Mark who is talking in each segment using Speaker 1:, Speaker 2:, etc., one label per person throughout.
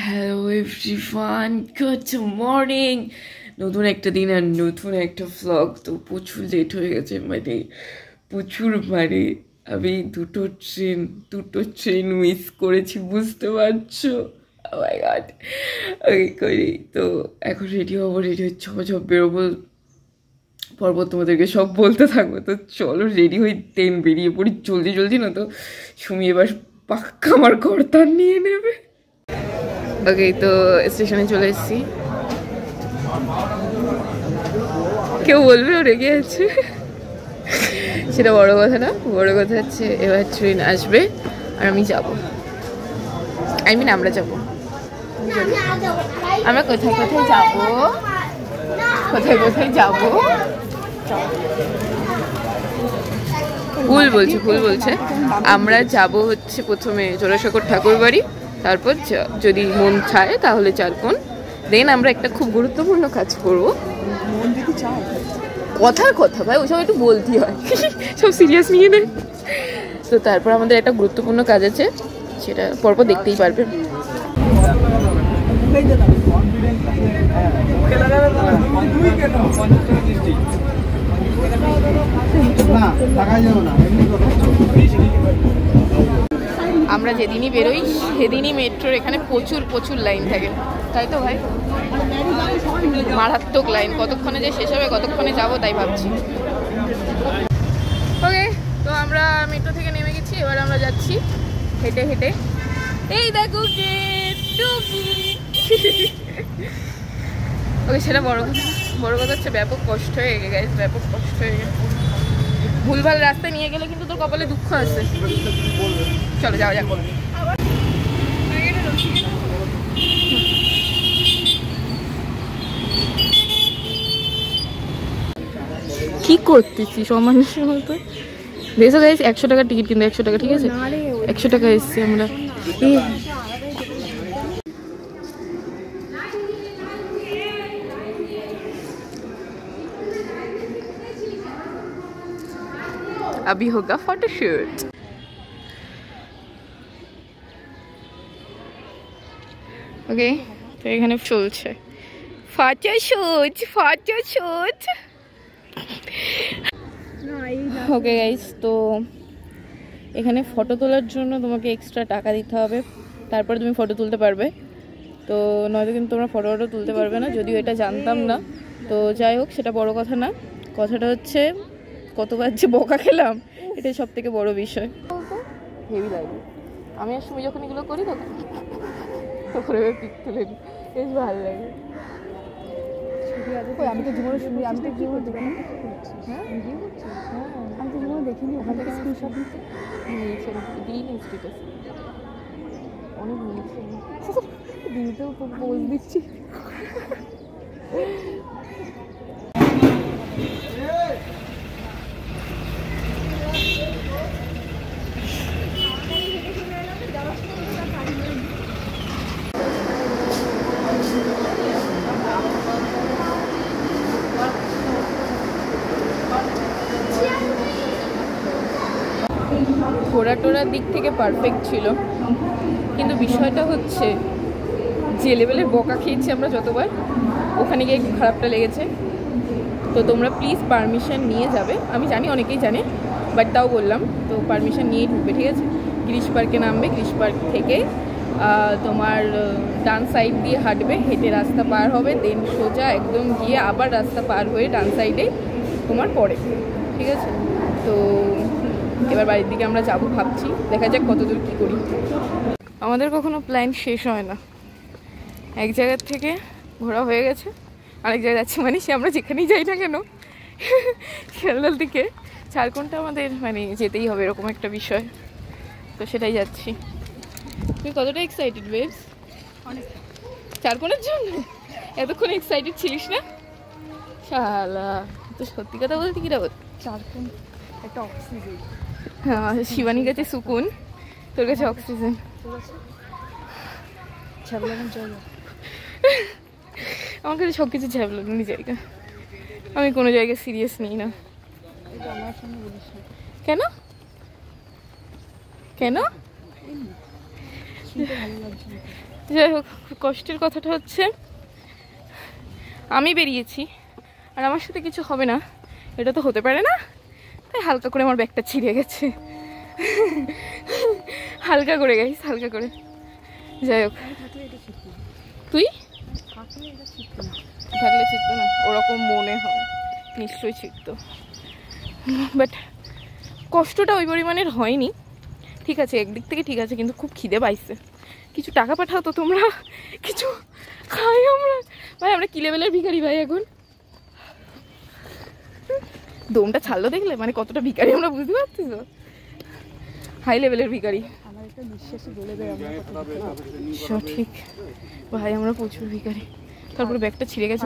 Speaker 1: Hello everyone, good morning. নতুন একটা দিন আর নতুন একটা ভ্লগ। তো প্রচুর লেট হয়ে গেছে, প্রচুর আমি দুটো ট্রেন মিস করেছি, বুঝতে পারছো? ও মাই গড। ওকে করি তো এখন রেডি হবো, রেডি হয়ে সব বেরোবো, পর্বত তোমাদেরকে সব বলতে থাকবো। তো চলো রেডি হই, ট্রেন বেরিয়ে পড়ি জলদি জলদি, না তো সুমি এবার পাক্কা আমার কর্তার নিয়ে নেবে। ওকে, তো স্টেশনে চলে এসেছি। কেউ বলবে ও রেগে আছে, সেটা বড় কথা না। বড় কথা হচ্ছে এবার ট্রেন আসবে আর আমি যাব, আমরা যাব। আমরা কোথায় কোথায় যাব, কোথায় কোথায় যাব? ভুল বলছে। আমরা যাব হচ্ছে প্রথমে জোড়াসাঁকোর ঠাকুর বাড়ি, তারপর যদি মন চায় তাহলে চারকোন, দেন আমরা একটা খুব গুরুত্বপূর্ণ কাজ করবো। কথার কথা ভাই, ওই সময় একটু বলতেই হয়, সব সিরিয়াস নিয়ে নেয়। তো তারপর আমাদের একটা গুরুত্বপূর্ণ কাজ আছে, সেটা পরপর দেখতেই পারবে। আমরা যেদিনই বেরোই সেদিনই মেট্রোর এখানে প্রচুর লাইন থাকে, তাই তো ভাই? মারাত্মক লাইন, কতক্ষণে যে শেষ হবে, কতক্ষণে যাবো তাই ভাবছি। ওকে, তো আমরা মেট্রো থেকে নেমে গেছি, এবার আমরা যাচ্ছি হেঁটে হেঁটে। এই দেখো ওকে, সেটা বড় কথা হচ্ছে ব্যাপক কষ্ট হয়ে গেছে, ভুলভাল রাস্তায় নিয়ে গেলে কিন্তু তোর কপালে দুঃখ আছে। চলো যাওয়া যাক। কি করতেছিস অমানুষের মতো? দেখো গাইস, 100 টাকার টিকিট, কিন্তু 100 টাকা, ঠিক আছে? 100 টাকা এসছি আমরা। अभी होगा फोटोशूट। ওকে, তো এখানে চলছে ফটোশুট। ওকে গাইস, তো এখানে ফটো তোলার জন্য তোমাকে এক্সট্রা টাকা দিতে হবে, তারপরে তুমি ফটো তুলতে পারবে। তো নয়তো কিন্তু তোমরা ফটো তুলতে পারবে না, যদিও এটা জানতাম না। তো যাই হোক, সেটা বড় কথা না। কথাটা হচ্ছে কতবার যে বকা খেলাম, এটাই সব থেকে বড় বিষয়। হেভি লাগে, আমি আর সুমি যখন এগুলো করি তখন পিক তুলে নিই, বেশ ভালো লাগে। আমি তো জীবনে শুনি, আমি তো জীবনে দেখিনি, আমি তো জীবনে দেখিনি। ওখান থেকে স্ক্রিনশট নিয়েছেন, দিইনি স্ট্যাটাস, অনেক নিয়েছেন, দিদিতেও খুব পোজ দিচ্ছি। ঘোরা টোরার দিক থেকে পারফেক্ট ছিল, কিন্তু বিষয়টা হচ্ছে যে লেভেলের বকা খেয়েছি আমরা যতবার, ওখানে গিয়ে একটু খারাপটা লেগেছে। তো তোমরা প্লিজ পারমিশন নিয়ে যাবে, আমি জানি অনেকেই জানে, বাট তাও বললাম, তো পারমিশন নিয়েই ঢুকবে, ঠিক আছে? গিরিশ পার্কে নামবে, গিরিশ পার্ক থেকে তোমার ডান সাইড দিয়ে হাঁটবে, হেঁটে রাস্তা পার হবে, দেন সোজা একদম গিয়ে আবার রাস্তা পার হয়ে ডান সাইডে তোমার পড়ে, ঠিক আছে? তো এবার বাড়ির দিকে আমরা যাবো ভাবছি, দেখা যাক কতদূর কী করি। আমাদের কখনো প্ল্যান শেষ হয় না, এক জায়গার থেকে ঘোরা হয়ে গেছে, আরেক জায়গায় যাচ্ছি, মানে সে আমরা যেখানেই যাই না কেন, শিয়ালদার দিকে চারকোনটা আমাদের যেতেই হবে, এরকম একটা বিষয়। তো সেটাই যাচ্ছি। তুই কতটা এক্সাইটেড বেবস চারকোনের জন্য? এতক্ষণ এক্সাইটেড ছিলিস না শালা? তো সত্যি কথা বলতে কিরা চারকোন একটা অক্সিজেন। হ্যাঁ, শিবানীর কাছে সুকুন, তোর কাছে অক্সিজেন। আমার কাছে সব কিছু ছ্যাবলানি জায়গা, আমি কোনো জায়গায় সিরিয়াস নিই না। কেন কেন যাই হোক, কষ্টের কথাটা হচ্ছে আমি বেরিয়েছি আর আমার সাথে কিছু হবে না, এটা তো হতে পারে না। তাই হালকা করে আমার ব্যাগটা ছিঁড়ে গেছে, হালকা করে গাইস, হালকা করে। যাই হোক, তুই থাকলে ছিঁড়তো না, ওরকম মনে হয় নিশ্চয়ই ছিঁড়তো, বাট কষ্টটা ওই পরিমাণের হয়নি। ঠিক আছে, একদিক থেকে ঠিক আছে, কিন্তু খুব খিদে পাইছে। কিছু টাকা পাঠাও তো তোমরা, কিছু খাই আমরা। ভাই আমরা কি লেভেলের ভিখারি ভাই এখন। দমটা ছাড়লো দেখলে, মানে কতটা ভিখারি আমরা, বুঝতে পারছিস? হাই লেভেলের ভিখারি। সঠিক ভাই, আমরা প্রচুর ভিখারি। তারপরে ব্যাগটা ছিঁড়ে গেছে,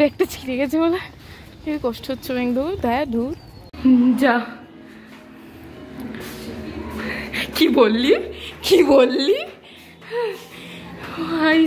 Speaker 1: ব্যাগটা ছিঁড়ে গেছে বলে কষ্ট হচ্ছে। ব্যাগ দৌড় দেয় দূর যা। কি বললি, কি বললি ভাই?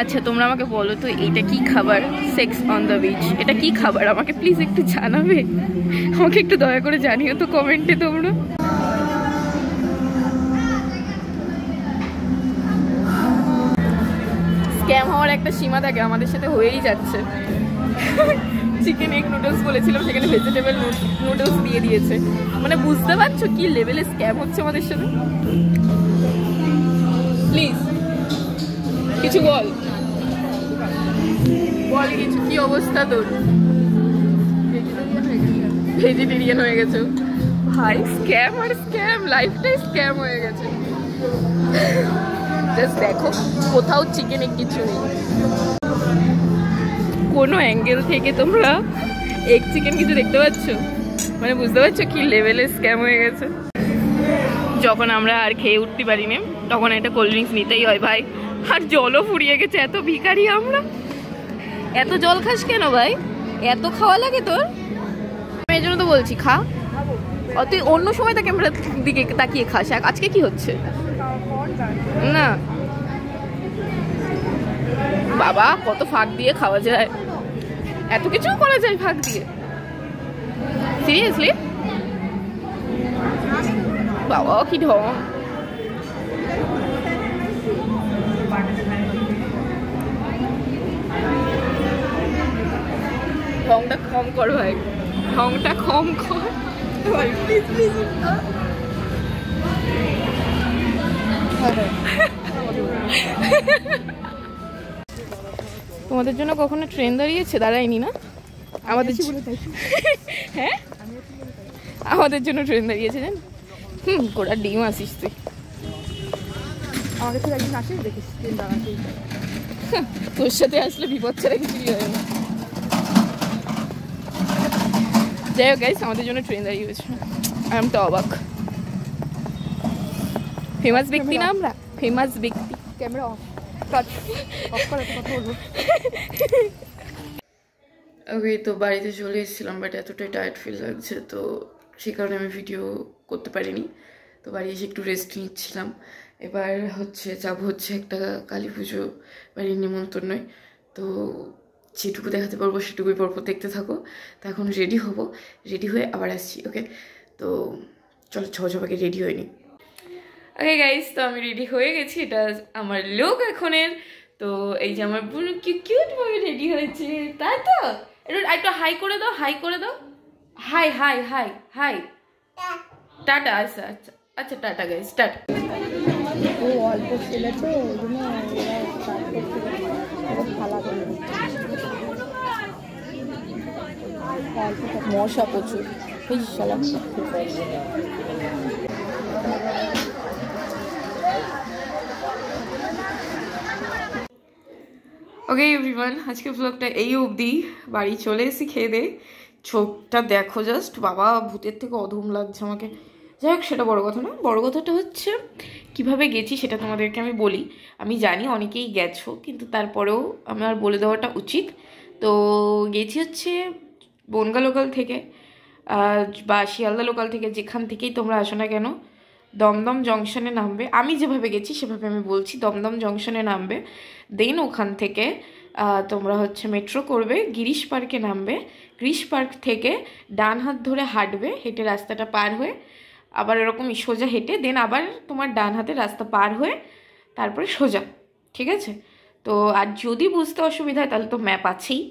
Speaker 1: আচ্ছা তোমরা আমাকে বলো তো, এটা কি খাবার? সেক্স অন দ্য বিচ, এটা কি খাবার? আমাকে প্লিজ একটু জানাবে, আমাকে একটু দয়া করে জানিও তো কমেন্টে তোমরা। স্ক্যাম হওয়ার একটা সীমা থাকে, আমাদের সাথে হয়েই যাচ্ছে। চিকেন এগ নুডলস বলেছিলাম, সেখানে ভেজিটেবল নুডলস দিয়ে দিয়েছে। মানে বুঝতে পারছো কি লেভেলে স্ক্যাম হচ্ছে আমাদের সাথে? প্লিজ কিছু বল, বল কিছু, কি অবস্থা তোর? ভেজিটেরিয়ান হয়ে গেছে ভাই। স্ক্যাম আর স্ক্যাম, লাইফটাই স্ক্যাম হয়ে গেছে। জাস্ট দেখো, কোথাও চিকেন এগ কিছু নেই, কোনো অ্যাঙ্গেল থেকে তোমরা এগ চিকেন কিছু দেখতে পাচ্ছ? মানে বুঝতে পারছো কি লেভেলের স্ক্যাম হয়ে গেছে। যখন আমরা আর খেয়ে উঠতে পারি না, তখন একটা কোল্ড ড্রিঙ্কস নিতেই হয় ভাই। আর জলও ফুরিয়ে গেছে, এত ভিখারি আমরা। এত জল খাস কেন ভাই? এত খাওয়া লাগে তোর? আমি এই জন্য তো বলছি খা। তুই অন্য সময় তাকে আমরা দিকে তাকিয়ে খাস, আজকে কি হচ্ছে না? বাবা কত ফাঁক দিয়ে খাওয়া যায়, এত কিছু করা যায় ফাঁক দিয়ে, সিরিয়াসলি? বাবা কি ঢং। ঢংটা কম কর ভাই, ঢংটা কম কর ভাই, প্লিজ প্লিজ। তোমাদের জন্য কখনো ট্রেন দাঁড়িয়েছে? দাঁড়ায়নি না আমাদের। হ্যাঁ আমাদের জন্য ট্রেন দাঁড়িয়েছে জান। গোটা ডিম আসিস তুই, আমাদের তো একদিন আসিস দেখিস ট্রেন দাঁড়াতে। তোর সাথে আসলে বিপদ ছাড়া কিছুই হয় না। যাই হোক গাইস, আমাদের জন্য ট্রেন দাঁড়িয়ে হয়েছে, আমি তো অবাক। ফেমাস ব্যক্তি না আমরা, ফেমাস ব্যক্তি। ক্যামেরা অফ করে কথা বলবো। ওকে, তো বাড়িতে চলে এসেছিলাম, বাট এতটাই টায়ার্ড ফিল লাগছে, তো সেই কারণে আমি ভিডিও করতে পারিনি। তো বাড়ি এসে একটু রেস্ট নিচ্ছিলাম। এবার যাবো একটা কালী পুজো বাড়ির নিমন্ত্রণে, তো যেটুকু দেখাতে পারবো সেটুকুই পরপর দেখতে থাকো। তো এখন রেডি হবো, রেডি হয়ে আবার আসছি। ওকে, তো চলো ঝপাঝপাকে রেডি হয়নি। ওকে গাইস, তো আমি রেডি হয়ে গেছি, এটা আমার লুক এখনের। তো এই যে আমার বোন কিউট ভাবে রেডি হয়েছে, তাই তো? একটু হাই করে দাও, হাই করে দাও, high high high high, tata. আচ্ছা আচ্ছা আচ্ছা, টাটা গাইস, টাটা। ও অল্প ছেলে তো, মশা প্রচুর। ওকে এভরিওয়ান, আজকের ব্লগটা এই অবধি। বাড়ি চলে এসেছি খেয়ে দে, চোখটা দেখো জাস্ট, বাবা ভূতের থেকে অধম লাগছে আমাকে। যাই হোক, সেটা বড় কথা না, বড় কথাটা হচ্ছে কিভাবে গেছি সেটা তোমাদেরকে আমি বলি। আমি জানি অনেকেই গেছো, কিন্তু তারপরেও আমার বলে দেওয়াটা উচিত। তো গেছি বনগা লোকাল থেকে বা শিয়ালদা লোকাল থেকে যেখান থেকেই তোমরা আসো না কেন, দমদম জংশনে নামবে। আমি যেভাবে গেছি সেভাবে আমি বলছি, দমদম জংশনে নামবে। দেন ওখান থেকে তোমরা হচ্ছে মেট্রো করবে, গিরিশ পার্কে নামবে। গিরিশ পার্ক থেকে ডান হাত ধরে হাঁটবে, হেঁটে রাস্তাটা পার হয়ে আবার এরকমই সোজা হেঁটে দেন আবার তোমার ডান হাতে রাস্তা পার হয়ে তারপরে সোজা, ঠিক আছে? তো আর যদি বুঝতে অসুবিধা হয় তাহলে তো ম্যাপ আছেই,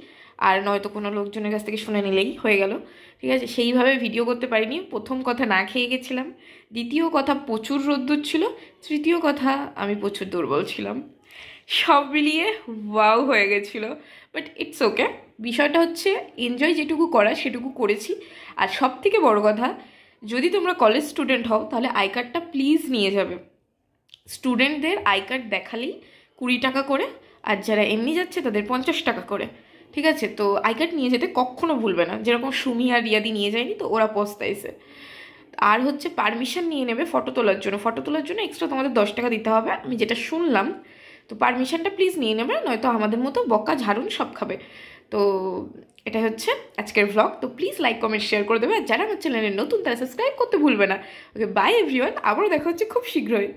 Speaker 1: আর নয়তো কোনো লোকজনের কাছ থেকে শুনে নিলেই হয়ে গেল, ঠিক আছে? সেইভাবে ভিডিও করতে পারিনি। প্রথম কথা না খেয়ে গেছিলাম, দ্বিতীয় কথা প্রচুর রোদ্দুর ছিল, তৃতীয় কথা আমি প্রচুর দুর্বল ছিলাম। সব মিলিয়ে ওয়াও হয়ে গেছিলো, বাট ইটস ওকে। বিষয়টা হচ্ছে এনজয় যেটুকু করা সেটুকু করেছি। আর সব থেকে বড় কথা, যদি তোমরা কলেজ স্টুডেন্ট হও তাহলে আই কার্ডটা প্লিজ নিয়ে যাবে। স্টুডেন্টদের আই কার্ড দেখালেই 20 টাকা করে, আর যারা এমনি যাচ্ছে তাদের 50 টাকা করে, ঠিক আছে? তো আই কার্ড নিয়ে যেতে কখনো ভুলবে না, যেরকম সুমি আর রিয়াদি নিয়ে যায়নি তো ওরা পস্তাইছে। আর হচ্ছে পারমিশন নিয়ে নেবে ফটো তোলার জন্য, ফটো তোলার জন্য এক্সট্রা তোমাদের 10 টাকা দিতে হবে, আমি যেটা শুনলাম। তো পারমিশনটা প্লিজ নিয়ে নেবে, নয়তো আমাদের মতো বকা ঝাড়ুন সব খাবে। তো এটা হচ্ছে আজকের ভ্লগ। তো প্লিজ লাইক কমেন্ট শেয়ার করে দেবে, আর যারা আমার চ্যানেলে নতুন তারা সাবস্ক্রাইব করতে ভুলবে না। ওকে, বাই এভরিওয়ান, আবারও দেখা হচ্ছে খুব শীঘ্রই।